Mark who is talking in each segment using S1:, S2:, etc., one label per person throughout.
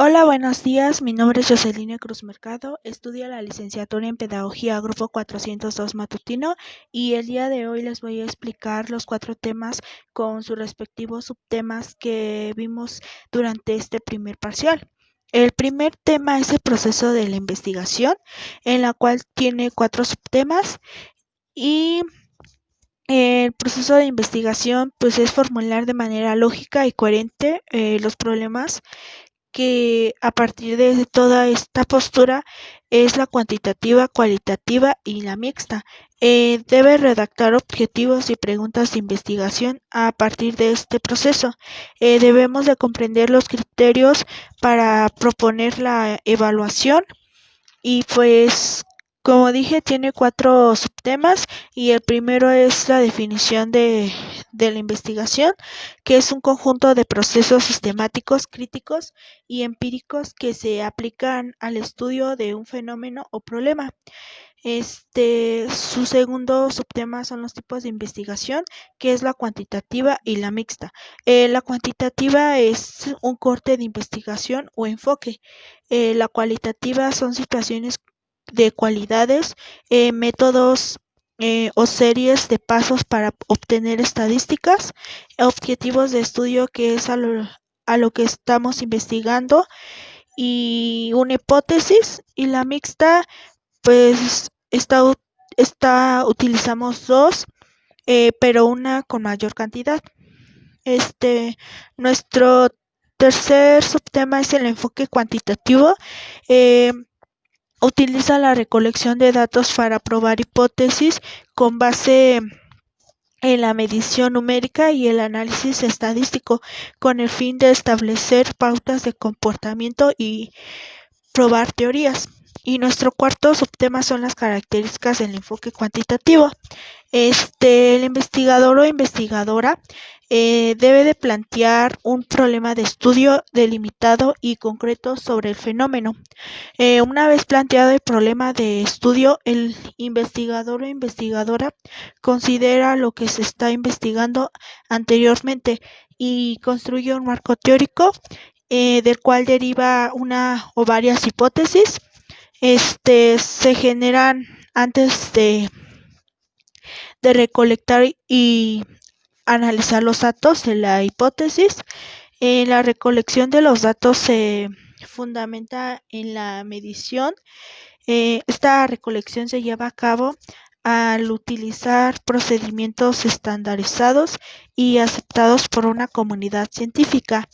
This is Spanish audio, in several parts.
S1: Hola, buenos días. Mi nombre es Jocelyn Cruz Mercado. Estudio la licenciatura en Pedagogía Grupo 402 Matutino y el día de hoy les voy a explicar los 4 temas con sus respectivos subtemas que vimos durante este primer parcial. El primer tema es el proceso de la investigación, en la cual tiene 4 subtemas y el proceso de investigación pues es formular de manera lógica y coherente los problemas que a partir de toda esta postura es la cuantitativa, cualitativa y la mixta. Debe redactar objetivos y preguntas de investigación a partir de este proceso. Debemos de comprender los criterios para proponer la evaluación y pues como dije tiene 4 subtemas y el primero es la definición de la investigación, que es un conjunto de procesos sistemáticos, críticos y empíricos que se aplican al estudio de un fenómeno o problema. Su segundo subtema son los tipos de investigación, que es la cuantitativa y la mixta. La cuantitativa es un corte de investigación o enfoque. La cualitativa son situaciones de cualidades, métodos o series de pasos para obtener estadísticas, objetivos de estudio, que es a lo que estamos investigando, y una hipótesis. Y la mixta pues utilizamos 2, pero una con mayor cantidad. Nuestro tercer subtema es el enfoque cuantitativo. Eh, Utiliza la recolección de datos para probar hipótesis con base en la medición numérica y el análisis estadístico, con el fin de establecer pautas de comportamiento y probar teorías. Y nuestro cuarto subtema son las características del enfoque cuantitativo. El investigador o investigadora debe de plantear un problema de estudio delimitado y concreto sobre el fenómeno. Una vez planteado el problema de estudio, el investigador o investigadora considera lo que se está investigando anteriormente y construye un marco teórico del cual deriva una o varias hipótesis. Se generan antes de recolectar y analizar los datos de la hipótesis. La recolección de los datos se fundamenta en la medición. Esta recolección se lleva a cabo al utilizar procedimientos estandarizados y aceptados por una comunidad científica.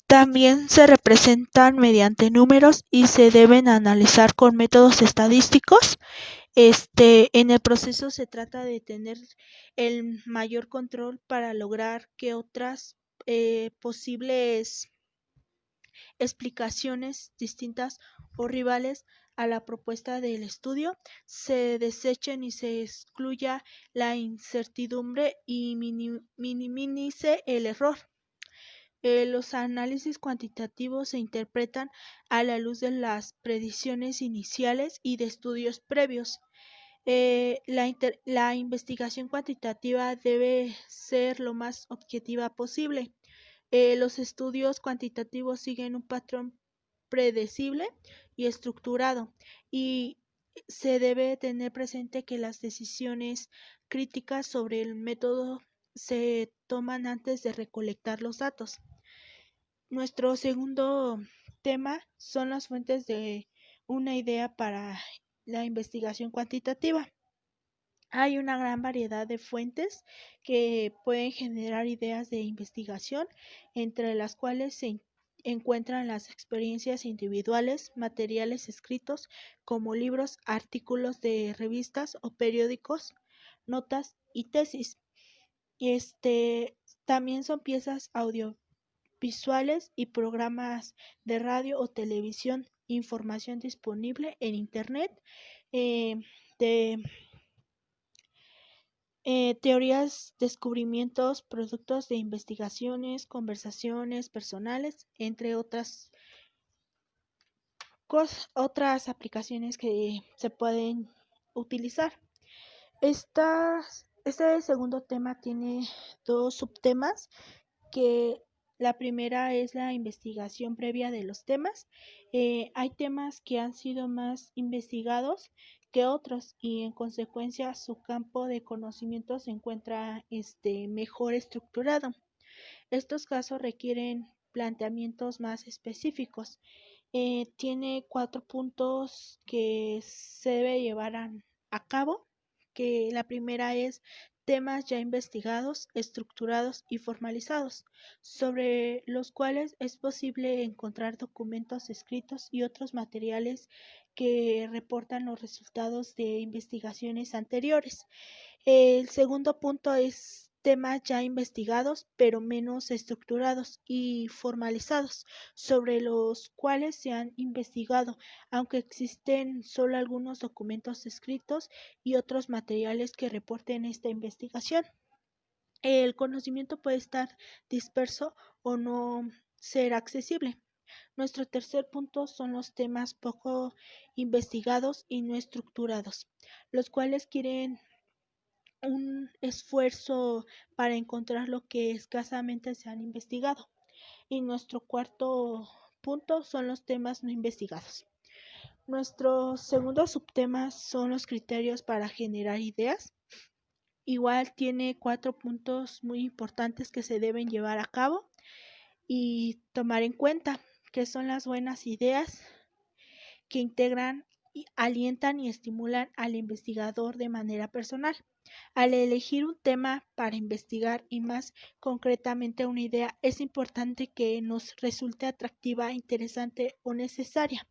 S1: También se representan mediante números y se deben analizar con métodos estadísticos. En el proceso se trata de tener el mayor control para lograr que otras posibles explicaciones distintas o rivales a la propuesta del estudio se desechen y se excluya la incertidumbre y minimice el error. Los análisis cuantitativos se interpretan a la luz de las predicciones iniciales y de estudios previos. La investigación cuantitativa debe ser lo más objetiva posible. Los estudios cuantitativos siguen un patrón predecible y estructurado, y se debe tener presente que las decisiones críticas sobre el método se toman antes de recolectar los datos. Nuestro segundo tema son las fuentes de una idea para la investigación cuantitativa. Hay una gran variedad de fuentes que pueden generar ideas de investigación, entre las cuales se encuentran las experiencias individuales, materiales escritos como libros, artículos de revistas o periódicos, notas y tesis. También son piezas audiovisuales y programas de radio o televisión, información disponible en Internet, eh, de teorías, descubrimientos, productos de investigaciones, conversaciones personales, entre otras aplicaciones que se pueden utilizar. Este segundo tema tiene 2 subtemas, que La primera es la investigación previa de los temas. Hay temas que han sido más investigados que otros y en consecuencia su campo de conocimiento se encuentra mejor estructurado. Estos casos requieren planteamientos más específicos. Tiene 4 puntos que se debe llevar a cabo, que la primera es temas ya investigados, estructurados y formalizados, sobre los cuales es posible encontrar documentos escritos y otros materiales que reportan los resultados de investigaciones anteriores. El segundo punto es temas ya investigados, pero menos estructurados y formalizados, sobre los cuales se han investigado, aunque existen solo algunos documentos escritos y otros materiales que reporten esta investigación. El conocimiento puede estar disperso o no ser accesible. Nuestro tercer punto son los temas poco investigados y no estructurados, los cuales quieren un esfuerzo para encontrar lo que escasamente se han investigado. Y nuestro cuarto punto son los temas no investigados. Nuestro segundo subtema son los criterios para generar ideas. Igual tiene 4 puntos muy importantes que se deben llevar a cabo y tomar en cuenta, que son las buenas ideas que integran, alientan y estimulan al investigador de manera personal. Al elegir un tema para investigar y más concretamente una idea, es importante que nos resulte atractiva, interesante o necesaria.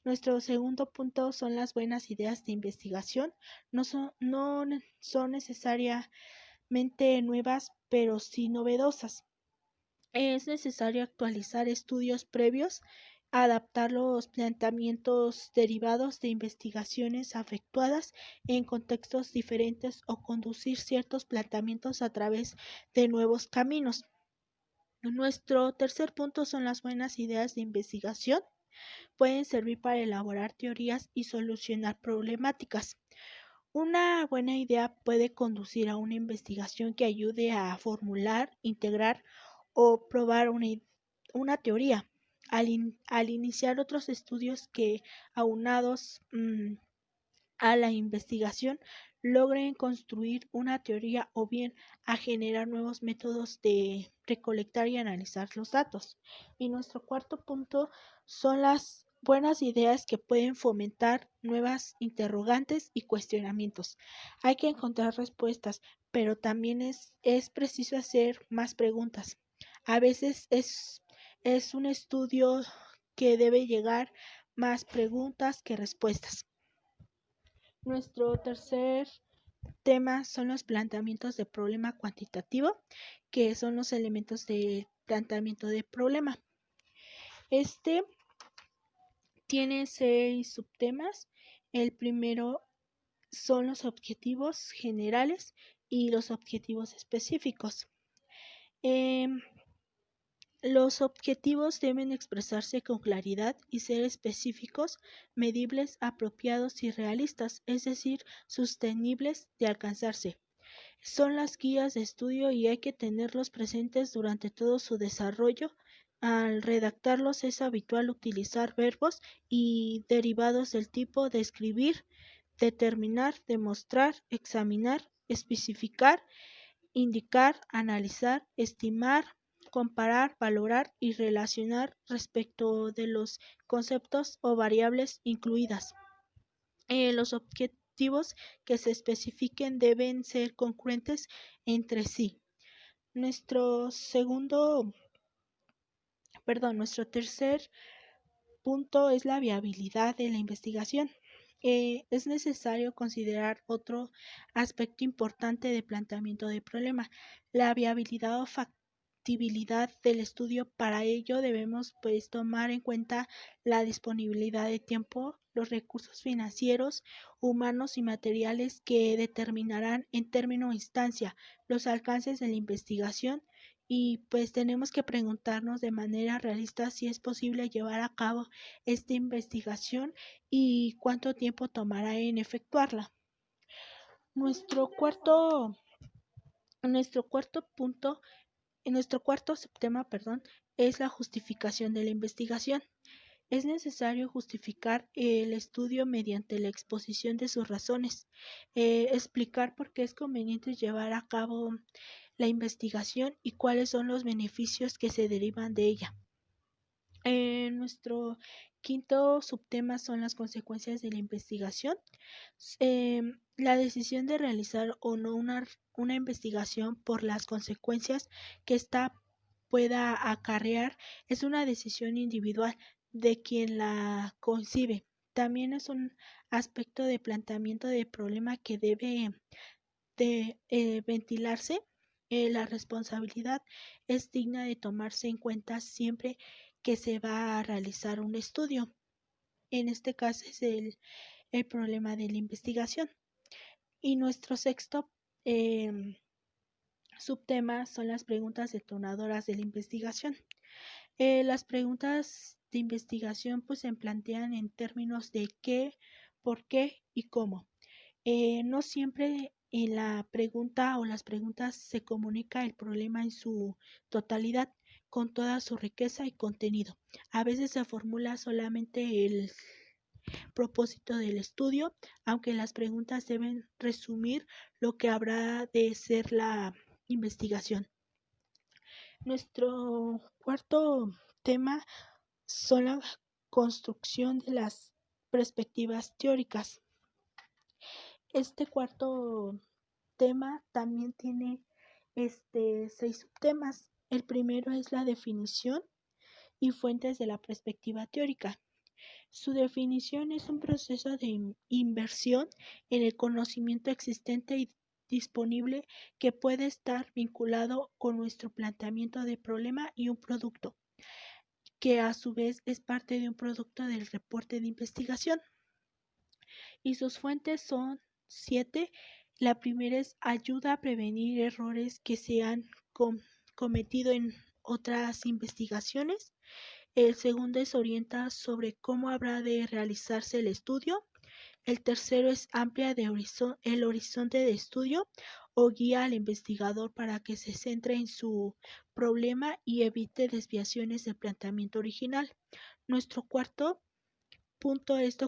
S1: Nuestro segundo punto son las buenas ideas de investigación. No son necesariamente nuevas, pero sí novedosas. Es necesario actualizar estudios previos, adaptar los planteamientos derivados de investigaciones efectuadas en contextos diferentes o conducir ciertos planteamientos a través de nuevos caminos. Nuestro tercer punto son las buenas ideas de investigación. Pueden servir para elaborar teorías y solucionar problemáticas. Una buena idea puede conducir a una investigación que ayude a formular, integrar o probar una teoría. Al iniciar otros estudios que, aunados a la investigación, logren construir una teoría o bien a generar nuevos métodos de recolectar y analizar los datos. Y nuestro cuarto punto son las buenas ideas que pueden fomentar nuevas interrogantes y cuestionamientos. Hay que encontrar respuestas, pero también es preciso hacer más preguntas. A veces es un estudio que debe llegar más preguntas que respuestas. Nuestro tercer tema son los planteamientos de problema cuantitativo, que son los elementos de planteamiento de problema. Este tiene 6 subtemas. El primero son los objetivos generales y los objetivos específicos. Los objetivos deben expresarse con claridad y ser específicos, medibles, apropiados y realistas, es decir, sostenibles de alcanzarse. Son las guías de estudio y hay que tenerlos presentes durante todo su desarrollo. Al redactarlos es habitual utilizar verbos y derivados del tipo describir, determinar, demostrar, examinar, especificar, indicar, analizar, estimar, comparar, valorar y relacionar respecto de los conceptos o variables incluidas. Los objetivos que se especifiquen deben ser congruentes entre sí. Nuestro tercer punto es la viabilidad de la investigación. Es necesario considerar otro aspecto importante de planteamiento de problema, la viabilidad o factibilidad del estudio. Para ello debemos tomar en cuenta la disponibilidad de tiempo, los recursos financieros, humanos y materiales que determinarán en término instancia los alcances de la investigación y tenemos que preguntarnos de manera realista si es posible llevar a cabo esta investigación y cuánto tiempo tomará en efectuarla. Nuestro cuarto punto En nuestro cuarto subtema, es la justificación de la investigación. Es necesario justificar el estudio mediante la exposición de sus razones, explicar por qué es conveniente llevar a cabo la investigación y cuáles son los beneficios que se derivan de ella. Nuestro quinto subtema son las consecuencias de la investigación. La decisión de realizar o no una investigación por las consecuencias que ésta pueda acarrear es una decisión individual de quien la concibe. También es un aspecto de planteamiento de problema que debe de ventilarse. La responsabilidad es digna de tomarse en cuenta siempre que se va a realizar un estudio. En este caso es el problema de la investigación. Y nuestro sexto subtema son las preguntas detonadoras de la investigación. Las preguntas de investigación pues se plantean en términos de qué, por qué y cómo. No siempre en la pregunta o las preguntas se comunica el problema en su totalidad, con toda su riqueza y contenido. A veces se formula solamente el propósito del estudio, aunque las preguntas deben resumir lo que habrá de ser la investigación. Nuestro cuarto tema son la construcción de las perspectivas teóricas. Este cuarto tema también tiene 6 subtemas. El primero es la definición y fuentes de la perspectiva teórica. Su definición es un proceso de inversión en el conocimiento existente y disponible que puede estar vinculado con nuestro planteamiento de problema y un producto, que a su vez es parte de un producto del reporte de investigación. Y sus fuentes son 7. La primera es ayuda a prevenir errores que se han cometido en otras investigaciones. El segundo es orienta sobre cómo habrá de realizarse el estudio. El tercero es amplia el horizonte de estudio o guía al investigador para que se centre en su problema y evite desviaciones del planteamiento original. Nuestro cuarto punto es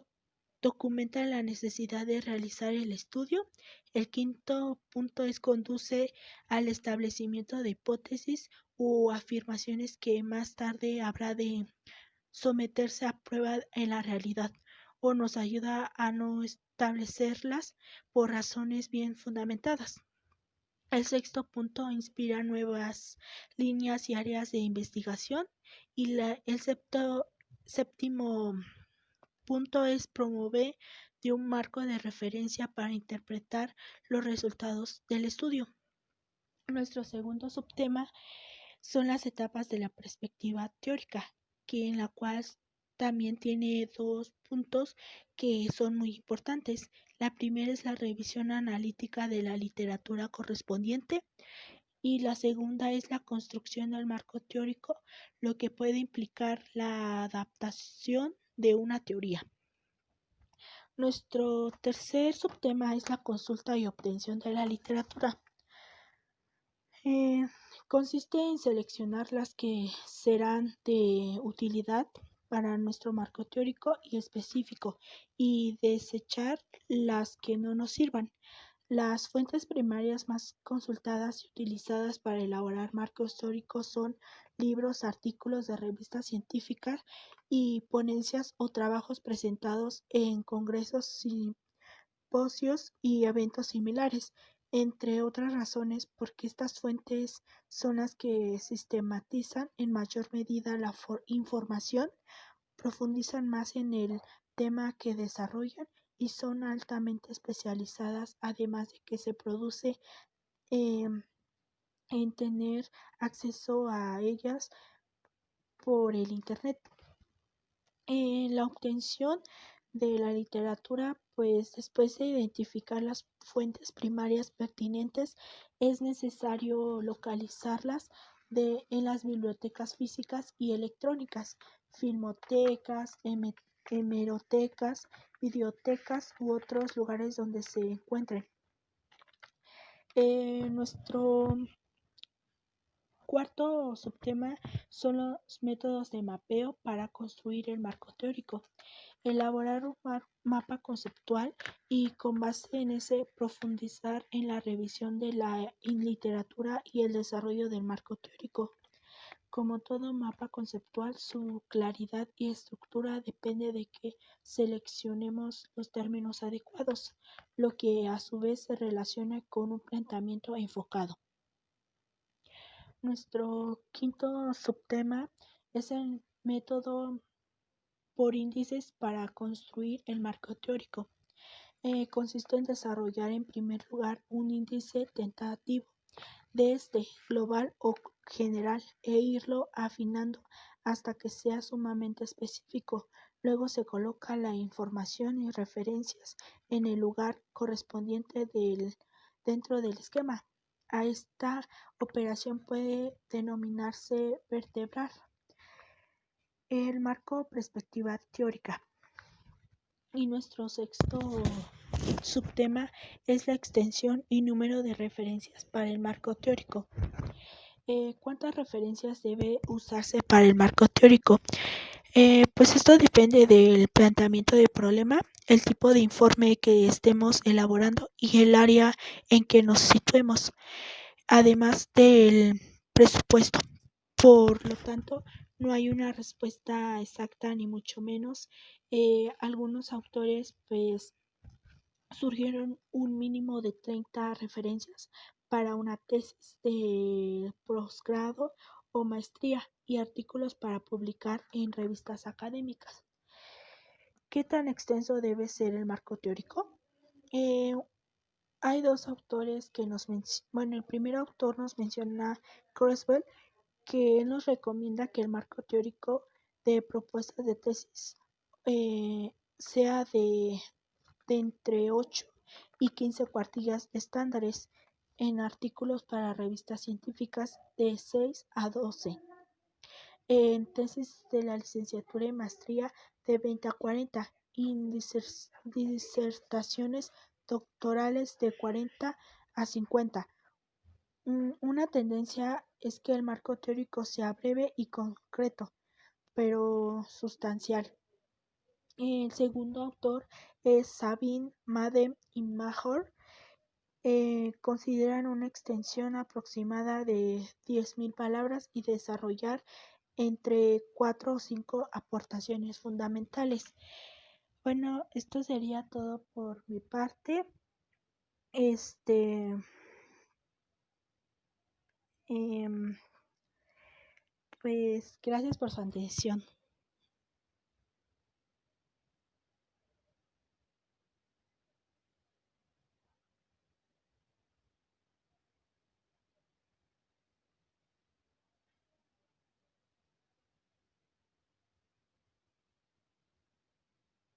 S1: documenta la necesidad de realizar el estudio. El quinto punto es conduce al establecimiento de hipótesis u afirmaciones que más tarde habrá de someterse a prueba en la realidad o nos ayuda a no establecerlas por razones bien fundamentadas. El sexto punto inspira nuevas líneas y áreas de investigación y el séptimo punto es promover de un marco de referencia para interpretar los resultados del estudio. Nuestro segundo subtema son las etapas de la perspectiva teórica, que en la cual también tiene 2 puntos que son muy importantes. La primera es la revisión analítica de la literatura correspondiente y la segunda es la construcción del marco teórico, lo que puede implicar la adaptación de una teoría. Nuestro tercer subtema es la consulta y obtención de la literatura. Consiste en seleccionar las que serán de utilidad para nuestro marco teórico y específico y desechar las que no nos sirvan. Las fuentes primarias más consultadas y utilizadas para elaborar marcos teóricos son libros, artículos de revistas científicas y ponencias o trabajos presentados en congresos, simposios y eventos similares, entre otras razones porque estas fuentes son las que sistematizan en mayor medida la información, profundizan más en el tema que desarrollan y son altamente especializadas, además de que se produce en tener acceso a ellas por el Internet. En la obtención de la literatura, pues después de identificar las fuentes primarias pertinentes, es necesario localizarlas en las bibliotecas físicas y electrónicas, filmotecas, hemerotecas, videotecas u otros lugares donde se encuentren. Nuestro Cuarto subtema son los métodos de mapeo para construir el marco teórico. Elaborar un mapa conceptual y con base en ese profundizar en la revisión de la literatura y el desarrollo del marco teórico. Como todo mapa conceptual, su claridad y estructura depende de que seleccionemos los términos adecuados, lo que a su vez se relaciona con un planteamiento enfocado. Nuestro quinto subtema es el método por índices para construir el marco teórico. Consiste en desarrollar en primer lugar un índice tentativo desde global o general e irlo afinando hasta que sea sumamente específico. Luego se coloca la información y referencias en el lugar correspondiente dentro del esquema. A esta operación puede denominarse vertebrar el marco perspectiva teórica. Y nuestro sexto subtema es la extensión y número de referencias para el marco teórico. ¿Cuántas referencias debe usarse para el marco teórico? Pues esto depende del planteamiento del problema, el tipo de informe que estemos elaborando y el área en que nos situemos, además del presupuesto. Por lo tanto, no hay una respuesta exacta ni mucho menos. Algunos autores pues surgieron un mínimo de 30 referencias para una tesis de posgrado o maestría y artículos para publicar en revistas académicas. ¿Qué tan extenso debe ser el marco teórico? Hay dos autores que el primer autor nos menciona Creswell, que él nos recomienda que el marco teórico de propuestas de tesis sea de entre 8 y 15 cuartillas estándares, en artículos para revistas científicas de 6 a 12, en tesis de la licenciatura y maestría de 20 a 40 y en disertaciones doctorales de 40 a 50. Una tendencia es que el marco teórico sea breve y concreto, pero sustancial. El segundo autor es Sabine, Madden y Major. Consideran una extensión aproximada de 10.000 palabras y desarrollar entre 4 o 5 aportaciones fundamentales. Bueno, esto sería todo por mi parte. Em, pues gracias por su atención.